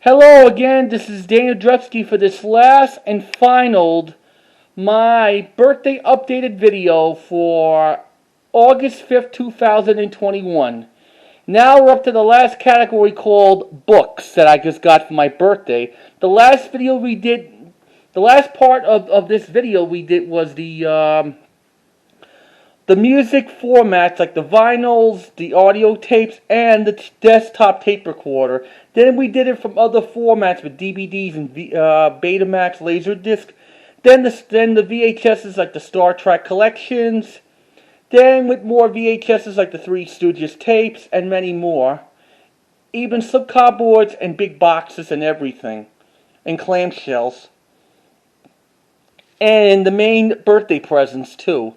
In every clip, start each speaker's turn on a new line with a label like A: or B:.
A: Hello again, this is Daniel Drepsky for this last and final, my birthday updated video for August 5th, 2021. Now we're up to the last category called books that I just got for my birthday. The last part of this video we did was the music formats like the vinyls, the audio tapes, and the desktop tape recorder. Then we did it from other formats with DVDs and Betamax, Laserdisc. Then the VHSs like the Star Trek collections. Then with more VHSs like the Three Stooges tapes and many more. Even slip cardboards and big boxes and everything. And clamshells. And the main birthday presents too.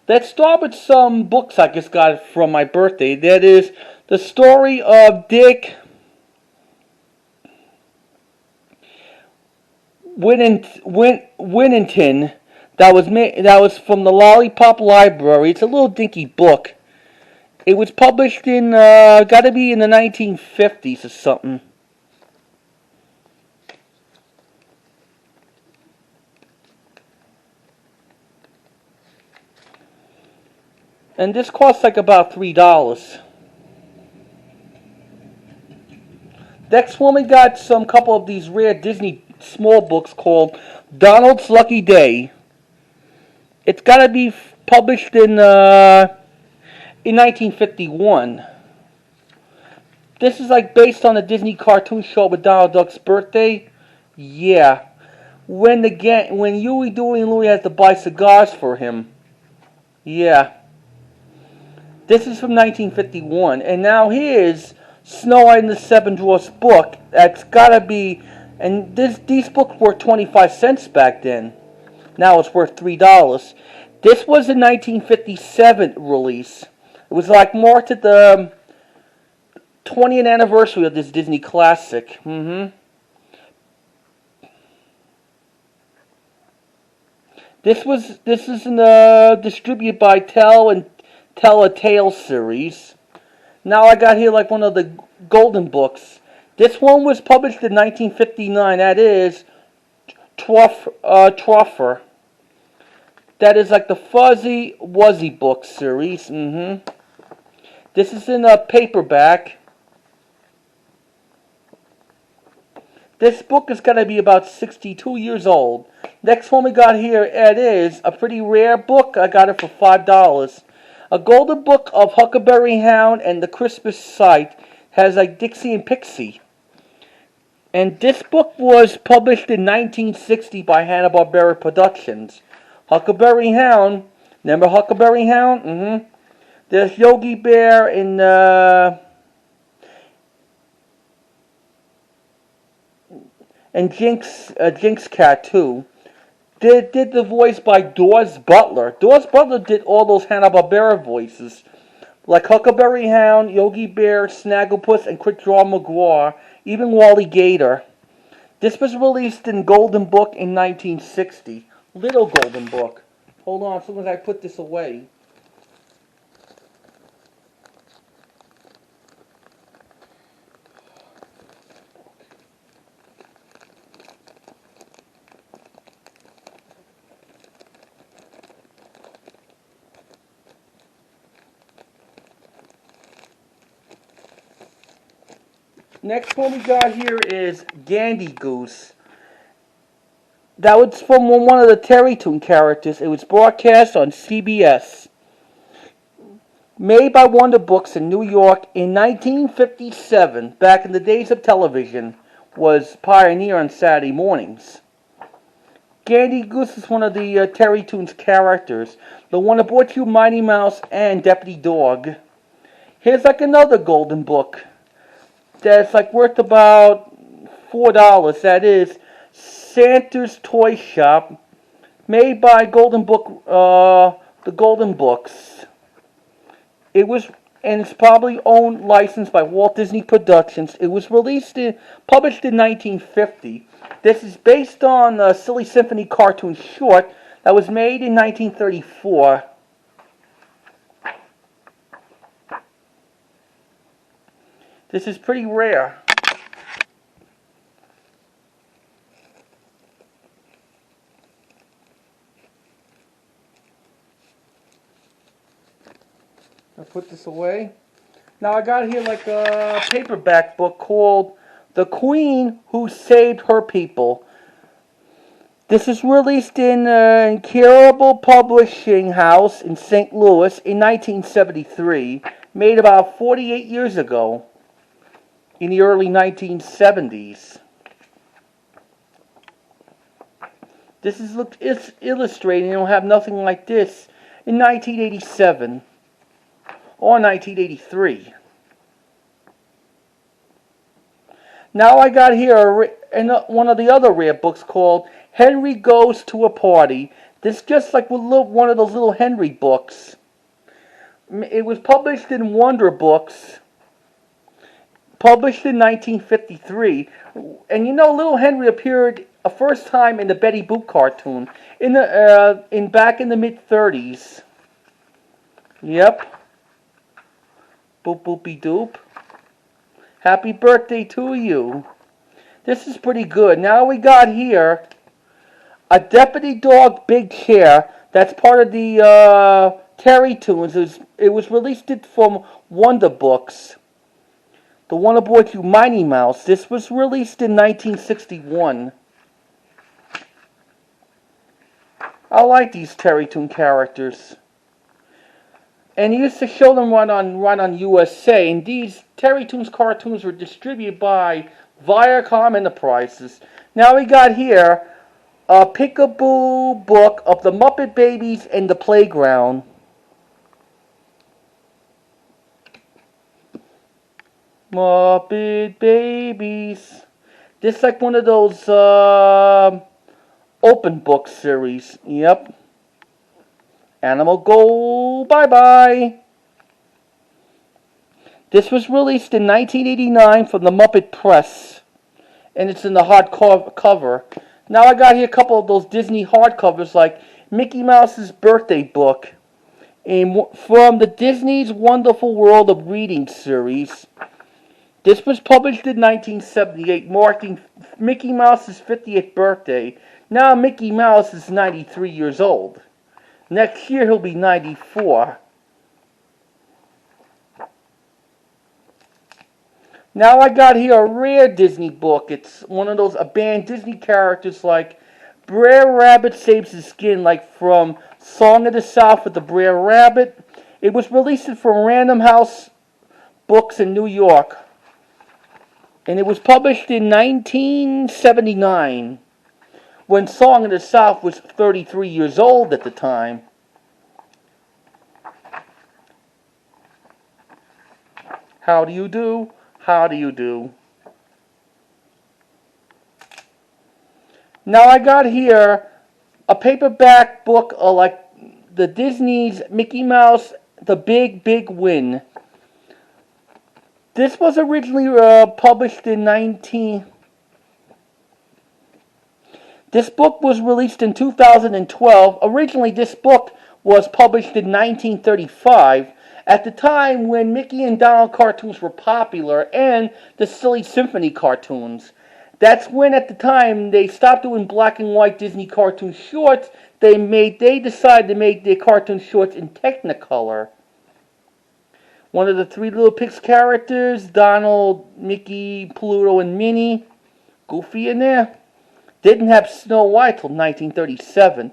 A: Let's start with some books I just got from my birthday. That is the story of Dick Whittington that was from the Lollipop Library. It's a little dinky book. It was published in gotta be in the 1950s or something. And this costs like about $3. Next one we got some couple of these rare Disney small books called Donald's Lucky Day. It's gotta be published in 1951. This is like based on a Disney cartoon show with Donald Duck's birthday. Yeah. When Huey, Dewey, and Louie has to buy cigars for him. Yeah. This is from 1951, and now here's Snow White and the Seven Dwarfs book. That's gotta be, and these books were 25 cents back then. Now it's worth $3. This was a 1957 release. It was like marked at the 20th anniversary of this Disney classic. This is distributed by Tell a Tale series. Now I got here like one of the golden books. This one was published in 1959. That is Tuffer. That is like the Fuzzy Wuzzy book series. This is in a paperback. This book is going to be about 62 years old. Next one we got here, it is a pretty rare book. I got it for $5. A golden book of Huckleberry, Hound, and the Christmas Sight has like Dixie and Pixie. And this book was published in 1960 by Hanna-Barbera Productions. Huckleberry Hound. Remember Huckleberry Hound? There's Yogi Bear and Jinx Cat too. Did the voice by Dawes Butler. Dawes Butler did all those Hanna-Barbera voices. Like Huckleberry Hound, Yogi Bear, Snagglepuss, and Quick Draw McGraw, even Wally Gator. This was released in Golden Book in 1960. Little Golden Book. Hold on, as soon as I put this away. Next one we got here is Gandy Goose. That was from one of the Terry Toon characters. It was broadcast on CBS. Made by Wonder Books in New York in 1957, back in the days of television, was pioneer on Saturday mornings. Gandy Goose is one of the Terry Toon's characters. The one that brought you Mighty Mouse and Deputy Dawg. Here's like another golden book that's like worth about $4. That is Santa's Toy Shop, made by Golden Book, the Golden Books. It's probably owned, licensed by Walt Disney Productions. It was published in 1950. This is based on a Silly Symphony cartoon short that was made in 1934. This is pretty rare. put this away. Now I got here like a paperback book called The Queen Who Saved Her People. This is released in Incurable Publishing House in St. Louis in 1973, made about 48 years ago, in the early 1970s. This is it's illustrated. It'll have nothing like this in 1987 or 1983. Now I got here one of the other rare books called Henry Goes to a Party. This is just like one of those little Henry books. It was published in Wonder Books, published in 1953. And you know, Little Henry appeared a first time in the Betty Boop cartoon back in the mid-30s. Yep. Boop boopy doop. Happy birthday to you. This is pretty good. Now we got here a Deputy Dawg Big Chair. That's part of the Terry Toons. It was released from Wonder Books. The Wonder Boy to Mighty Mouse. This was released in 1961. I like these Terry Toon characters. And he used to show them right on USA. And these Terry Toons cartoons were distributed by Viacom Enterprises. Now we got here a Peekaboo book of the Muppet Babies and the Playground. Muppet Babies. This is like one of those open book series. Yep. Animal go bye-bye. This was released in 1989 from the Muppet Press. And it's in the hardcover. Now I got here a couple of those Disney hardcovers like Mickey Mouse's Birthday Book. From the Disney's Wonderful World of Reading series. This was published in 1978, marking Mickey Mouse's 50th birthday. Now Mickey Mouse is 93 years old. Next year he'll be 94. Now I got here a rare Disney book. It's one of those abandoned Disney characters like Brer Rabbit Saves His Skin, like from Song of the South with the Brer Rabbit. It was released from Random House Books in New York. And it was published in 1979. When Song of the South was 33 years old at the time. How do you do? How do you do? Now I got here a paperback book like the Disney's Mickey Mouse, The Big, Big Win. This was originally published in This book was released in 2012. Originally, this book was published in 1935, at the time when Mickey and Donald cartoons were popular, and the Silly Symphony cartoons. That's when, at the time, they stopped doing black and white Disney cartoon shorts. They decided to make their cartoon shorts in Technicolor. One of the Three Little Pigs characters, Donald, Mickey, Pluto, and Minnie, Goofy in there. Didn't have Snow White till 1937.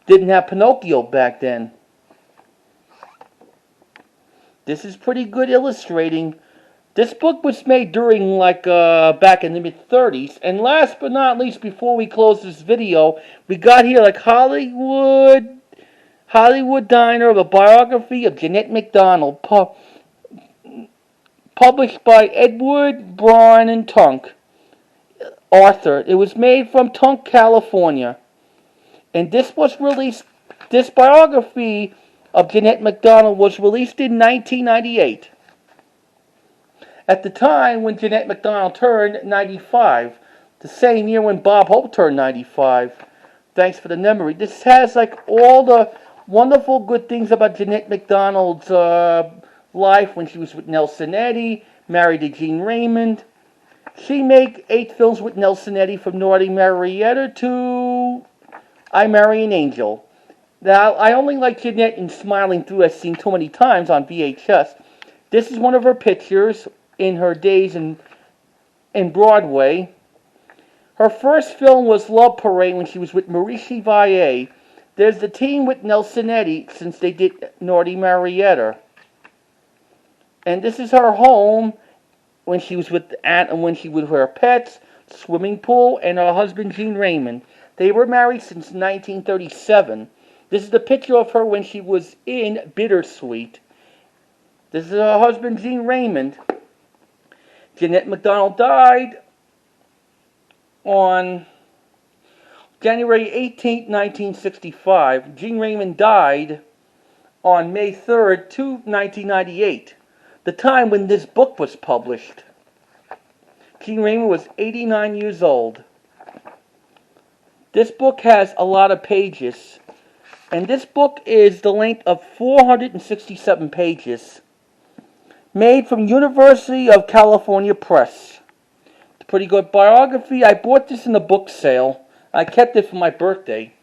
A: Didn't have Pinocchio back then. This is pretty good illustrating. This book was made during back in the mid-30s. And last but not least, before we close this video, we got here like Hollywood Diner, the biography of Jeanette MacDonald, published by Edward Braun and Tunk. Author. It was made from Tunk, California. And this biography of Jeanette MacDonald was released in 1998. At the time when Jeanette MacDonald turned 95. The same year when Bob Hope turned 95. Thanks for the memory. This has like all the wonderful good things about Jeanette MacDonald's life when she was with Nelson Eddy, married to Gene Raymond. She made 8 films with Nelson Eddy, from Naughty Marietta to I Marry an Angel. Now, I only like Jeanette in Smiling Through. I've seen too many times on VHS. This is one of her pictures in her days in Broadway. Her first film was Love Parade when she was with Maurice Valle. There's the team with Nelsonetti since they did Naughty Marietta. And this is her home when she was with Aunt and when she was with her pets, swimming pool, and her husband Gene Raymond. They were married since 1937. This is the picture of her when she was in Bittersweet. This is her husband Gene Raymond. Jeanette MacDonald died on January 18, 1965. Gene Raymond died on May 3rd, 1998, the time when this book was published. Gene Raymond was 89 years old. This book has a lot of pages, and this book is the length of 467 pages, made from University of California Press. It's a pretty good biography. I bought this in a book sale. I kept it for my birthday.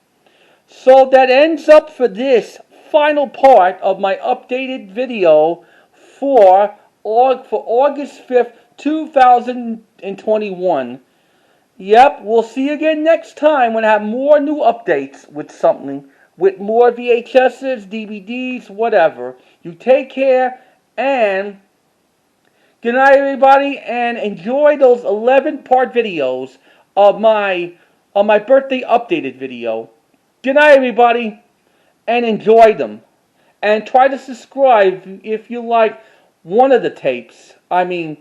A: So that ends up for this final part of my updated video for August 5th, 2021. Yep, we'll see you again next time when I have more new updates with something, with more VHSs, DVDs, whatever. You take care, and good night, everybody, and enjoy those 11-part videos of my birthday updated video. Good night, everybody, and enjoy them. And try to subscribe if you like one of the tapes. I mean,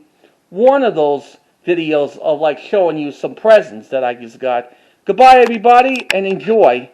A: one of those videos of like showing you some presents that I just got. Goodbye, everybody, and enjoy.